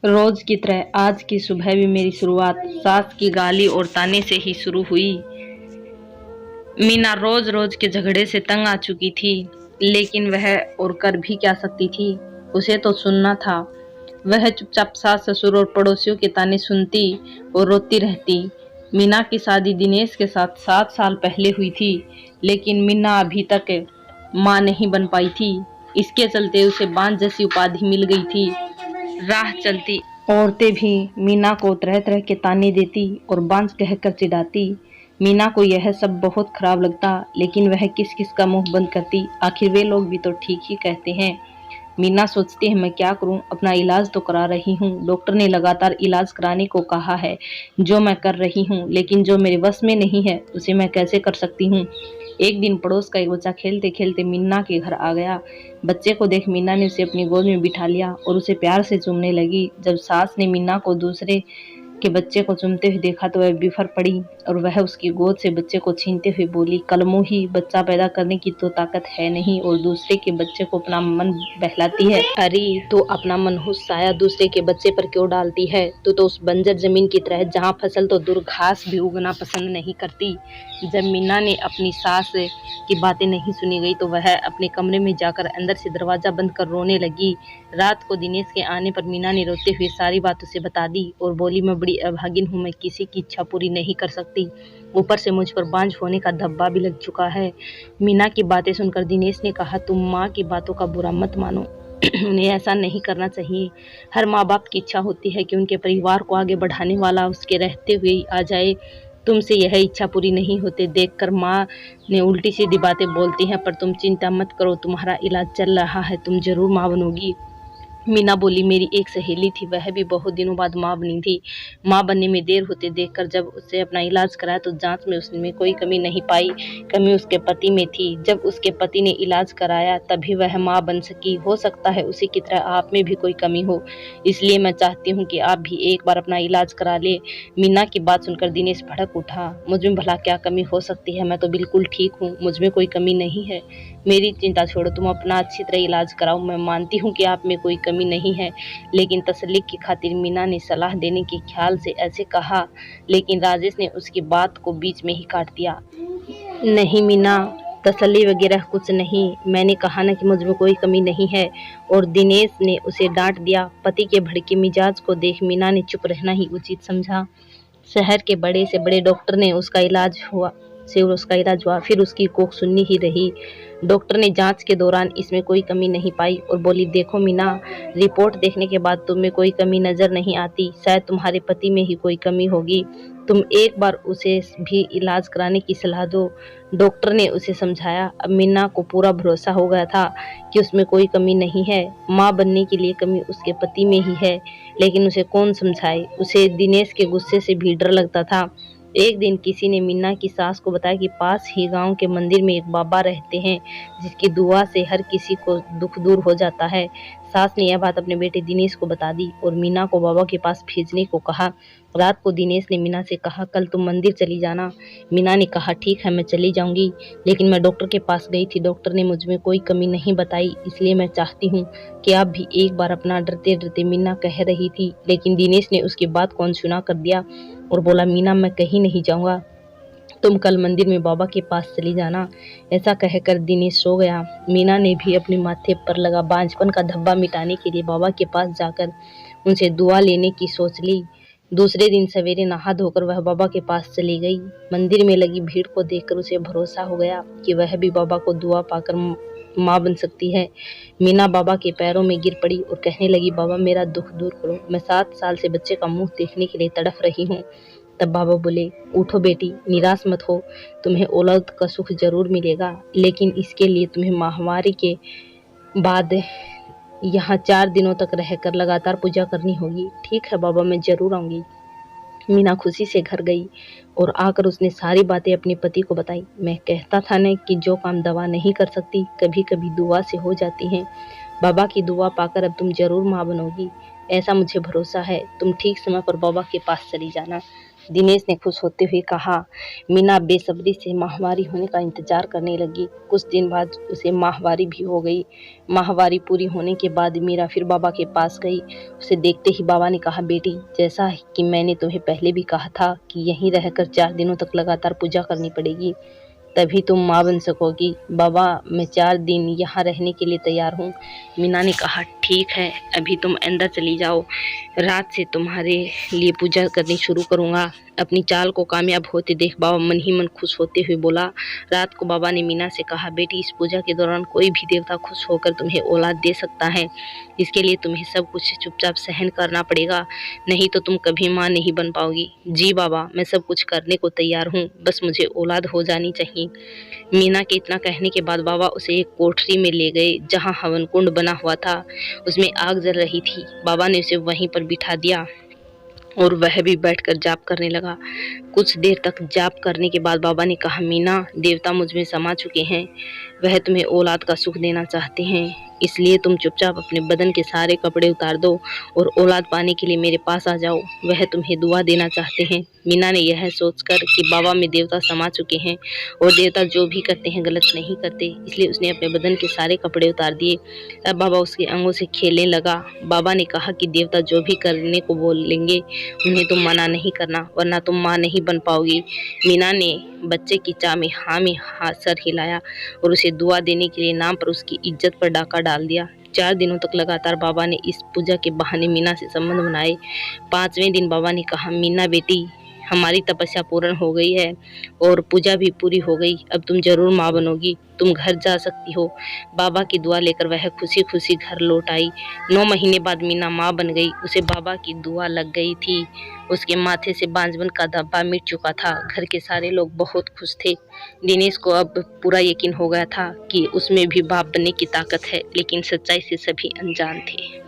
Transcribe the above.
रोज की तरह आज की सुबह भी मेरी शुरुआत सास की गाली और ताने से ही शुरू हुई। मीना रोज रोज के झगड़े से तंग आ चुकी थी, लेकिन वह और कर भी क्या सकती थी। उसे तो सुनना था। वह चुपचाप सास ससुर और पड़ोसियों के ताने सुनती और रोती रहती। मीना की शादी दिनेश के साथ 7 साल पहले हुई थी, लेकिन मीना अभी तक मां नहीं बन पाई थी। इसके चलते उसे बांझ जैसी उपाधि मिल गई थी। राह चलती औरतें भी मीना को तरह तरह के ताने देती और बांझ कहकर चिढ़ाती। मीना को यह सब बहुत खराब लगता, लेकिन वह किस किस का मुंह बंद करती। आखिर वे लोग भी तो ठीक ही कहते हैं। मीना सोचती है, मैं क्या करूं, अपना इलाज तो करा रही हूं। डॉक्टर ने लगातार इलाज कराने को कहा है, जो मैं कर रही हूं, लेकिन जो मेरे वश में नहीं है उसे मैं कैसे कर सकती हूँ। एक दिन पड़ोस का एक बच्चा खेलते खेलते मीना के घर आ गया। बच्चे को देख मीना ने उसे अपनी गोद में बिठा लिया और उसे प्यार से चूमने लगी। जब सास ने मीना को दूसरे के बच्चे को चूमते हुए देखा तो वह बिफर पड़ी और वह उसकी गोद से बच्चे को छीनते हुए बोली, कलमों ही बच्चा पैदा करने की तो ताकत है नहीं और दूसरे के बच्चे को अपना मन बहलाती है। अरे तो अपना मनहूस साया दूसरे के बच्चे पर क्यों डालती है? तू तो उस बंजर जमीन की तरह जहाँ फसल तो दूर घास भी उगना पसंद नहीं करती। जब मीना ने अपनी सास की बातें नहीं सुनी गई तो वह अपने कमरे में जाकर अंदर से दरवाजा बंद कर रोने लगी। रात को दिनेश के आने पर मीना ने रोते हुए सारी बात उसे बता दी और बोली, मैं बड़ी अभागिन हूँ, मैं किसी की इच्छा पूरी नहीं कर सकती। ऊपर से मुझ पर बांझ होने का धब्बा भी लग चुका है। मीना की बातें सुनकर दिनेश ने कहा, तुम माँ की बातों का बुरा मत मानो। उन्हें ऐसा नहीं करना चाहिए। हर माँ बाप की इच्छा होती है कि उनके परिवार को आगे बढ़ाने वाला उसके रहते हुए ही आ जाए। तुमसे यह इच्छा पूरी नहीं होते देखकर माँ ने उल्टी सीधी बातें बोलती हैं, पर तुम चिंता मत करो, तुम्हारा इलाज चल रहा है, तुम जरूर माँ बनोगी। मीना बोली, मेरी एक सहेली थी, वह भी बहुत दिनों बाद माँ बनी थी। माँ बनने में देर होते देखकर जब उससे अपना इलाज कराया तो जांच में उसमें कोई कमी नहीं पाई। कमी उसके पति में थी। जब उसके पति ने इलाज कराया तभी वह माँ बन सकी। हो सकता है उसी की तरह आप में भी कोई कमी हो, इसलिए मैं चाहती हूँ कि आप भी एक बार अपना इलाज करा ले। मीना की बात सुनकर दिनेश भड़क उठा, मुझ में भला क्या कमी हो सकती है? मैं तो बिल्कुल ठीक हूँ, मुझ में कोई कमी नहीं है। मेरी चिंता छोड़ो, तुम अपना अच्छी तरह इलाज कराओ। मैं मानती हूँ कि आप में कोई कमी नहीं है, लेकिन तसल्ली की खातिर मीना ने सलाह देने के ख्याल से ऐसे कहा, लेकिन राजेश ने उसकी बात को बीच में ही काट दिया। नहीं मीना, तसल्ली वगैरह कुछ नहीं, मैंने कहा ना कि मुझ में कोई कमी नहीं है। और दिनेश ने उसे डांट दिया। पति के भड़के मिजाज को देख मीना ने चुप रहना ही उचित समझा। शहर के बड़े से बड़े डॉक्टर ने उसका इलाज हुआ, फिर उसकी कोख सुननी ही रही। डॉक्टर ने जांच के दौरान इसमें कोई कमी नहीं पाई और बोली, देखो मीना, रिपोर्ट देखने के बाद तुम में कोई कमी नजर नहीं आती, शायद तुम्हारे पति में ही कोई कमी होगी। तुम एक बार उसे भी इलाज कराने की सलाह दो। डॉक्टर ने उसे समझाया। अब मीना को पूरा भरोसा हो गया था कि उसमें कोई कमी नहीं है। माँ बनने के लिए कमी उसके पति में ही है, लेकिन उसे कौन समझाए। उसे दिनेश के गुस्से से भी डर लगता था। एक दिन किसी ने मीना की सास को बताया कि पास ही गांव के मंदिर में एक बाबा रहते हैं, जिसकी दुआ से हर किसी को दुख दूर हो जाता है। सास ने यह बात अपने बेटे दिनेश को बता दी और मीना को बाबा के पास भेजने को कहा। रात को दिनेश ने मीना से कहा, कल तुम मंदिर चली जाना। मीना ने कहा, ठीक है, मैं चली जाऊंगी, लेकिन मैं डॉक्टर के पास गई थी, डॉक्टर ने मुझ में कोई कमी नहीं बताई, इसलिए मैं चाहती हूँ कि आप भी एक बार अपना। डरते डरते मीना कह रही थी, लेकिन दिनेश ने उसकी बात को अनसुना कर दिया और बोला, मीना, मैं कहीं नहीं जाऊंगा, तुम कल मंदिर में बाबा के पास चली जाना। ऐसा कहकर दिनेश सो गया। मीना ने भी अपने माथे पर लगा बांझपन का धब्बा मिटाने के लिए बाबा के पास जाकर उनसे दुआ लेने की सोच ली। दूसरे दिन सवेरे नहा धोकर वह बाबा के पास चली गई। मंदिर में लगी भीड़ को देखकर उसे भरोसा हो गया कि वह भी बाबा को दुआ पाकर माँ बन सकती है। मीना बाबा के पैरों में गिर पड़ी और कहने लगी, बाबा, मेरा दुख दूर करो, मैं 7 साल से बच्चे का मुंह देखने के लिए तड़फ रही हूँ। तब बाबा बोले, उठो बेटी, निराश मत हो, तुम्हें औलाद का सुख जरूर मिलेगा, लेकिन इसके लिए तुम्हें माहवारी के बाद यहाँ 4 दिनों तक रहकर लगातार पूजा करनी होगी। ठीक है बाबा, मैं जरूर आऊंगी। मीना खुशी से घर गई और आकर उसने सारी बातें अपने पति को बताई। मैं कहता था न कि जो काम दवा नहीं कर सकती, कभी कभी दुआ से हो जाती हैं। बाबा की दुआ पाकर अब तुम जरूर माँ बनोगी, ऐसा मुझे भरोसा है। तुम ठीक समय पर बाबा के पास चली जाना। दिनेश ने खुश होते हुए कहा। मीना बेसब्री से माहवारी होने का इंतजार करने लगी। कुछ दिन बाद उसे माहवारी भी हो गई। माहवारी पूरी होने के बाद मीरा फिर बाबा के पास गई। उसे देखते ही बाबा ने कहा, बेटी, जैसा कि मैंने तुम्हें पहले भी कहा था कि यहीं रहकर 4 दिनों तक लगातार पूजा करनी पड़ेगी, तभी तुम माँ बन सकोगी। बाबा, मैं 4 दिन यहाँ रहने के लिए तैयार हूँ। मीना ने कहा, ठीक है, अभी तुम अंदर चली जाओ। रात से तुम्हारे लिए पूजा करनी शुरू करूँगा। अपनी चाल को कामयाब होते देख बाबा मन ही मन खुश होते हुए बोला। रात को बाबा ने मीना से कहा, बेटी, इस पूजा के दौरान कोई भी देवता खुश होकर तुम्हें औलाद दे सकता है। इसके लिए तुम्हें सब कुछ चुपचाप सहन करना पड़ेगा, नहीं तो तुम कभी माँ नहीं बन पाओगी। जी बाबा, मैं सब कुछ करने को तैयार हूँ, बस मुझे औलाद हो जानी चाहिए। मीना के इतना कहने के बाद बाबा उसे एक कोठरी में ले गए जहाँ हवन कुंड बना हुआ था। उसमें आग जल रही थी। बाबा ने उसे वहीं पर बिठा दिया और वह भी बैठकर जाप करने लगा। कुछ देर तक जाप करने के बाद बाबा ने कहा, मीना, देवता मुझ में समा चुके हैं। वह तुम्हें औलाद का सुख देना चाहते हैं, इसलिए तुम चुपचाप अपने बदन के सारे कपड़े उतार दो और औलाद पाने के लिए मेरे पास आ जाओ। वह तुम्हें दुआ देना चाहते हैं। मीना ने यह सोचकर कि बाबा में देवता समा चुके हैं और देवता जो भी करते हैं गलत नहीं करते, इसलिए उसने अपने बदन के सारे कपड़े उतार दिए। अब बाबा उसके अंगों से खेलने लगा। बाबा ने कहा कि देवता जो भी करने को बोलेंगे उन्हें तुम मना नहीं करना, वरना तुम माँ नहीं बन पाओगी। मीना ने बच्चे की चाह में हाँ में हाथ सर हिलाया और उसे दुआ देने के लिए नाम पर उसकी इज्जत पर डाका डाल दिया। 4 दिनों तक लगातार बाबा ने इस पूजा के बहाने मीना से संबंध बनाए। 5वें दिन बाबा ने कहा, मीना बेटी, हमारी तपस्या पूर्ण हो गई है और पूजा भी पूरी हो गई। अब तुम जरूर माँ बनोगी, तुम घर जा सकती हो। बाबा की दुआ लेकर वह खुशी खुशी घर लौट आई। 9 महीने बाद मीना माँ बन गई। उसे बाबा की दुआ लग गई थी। उसके माथे से बांझपन का धब्बा मिट चुका था। घर के सारे लोग बहुत खुश थे। दिनेश को अब पूरा यकीन हो गया था कि उसमें भी बाप बनने की ताकत है, लेकिन सच्चाई से सभी अनजान थे।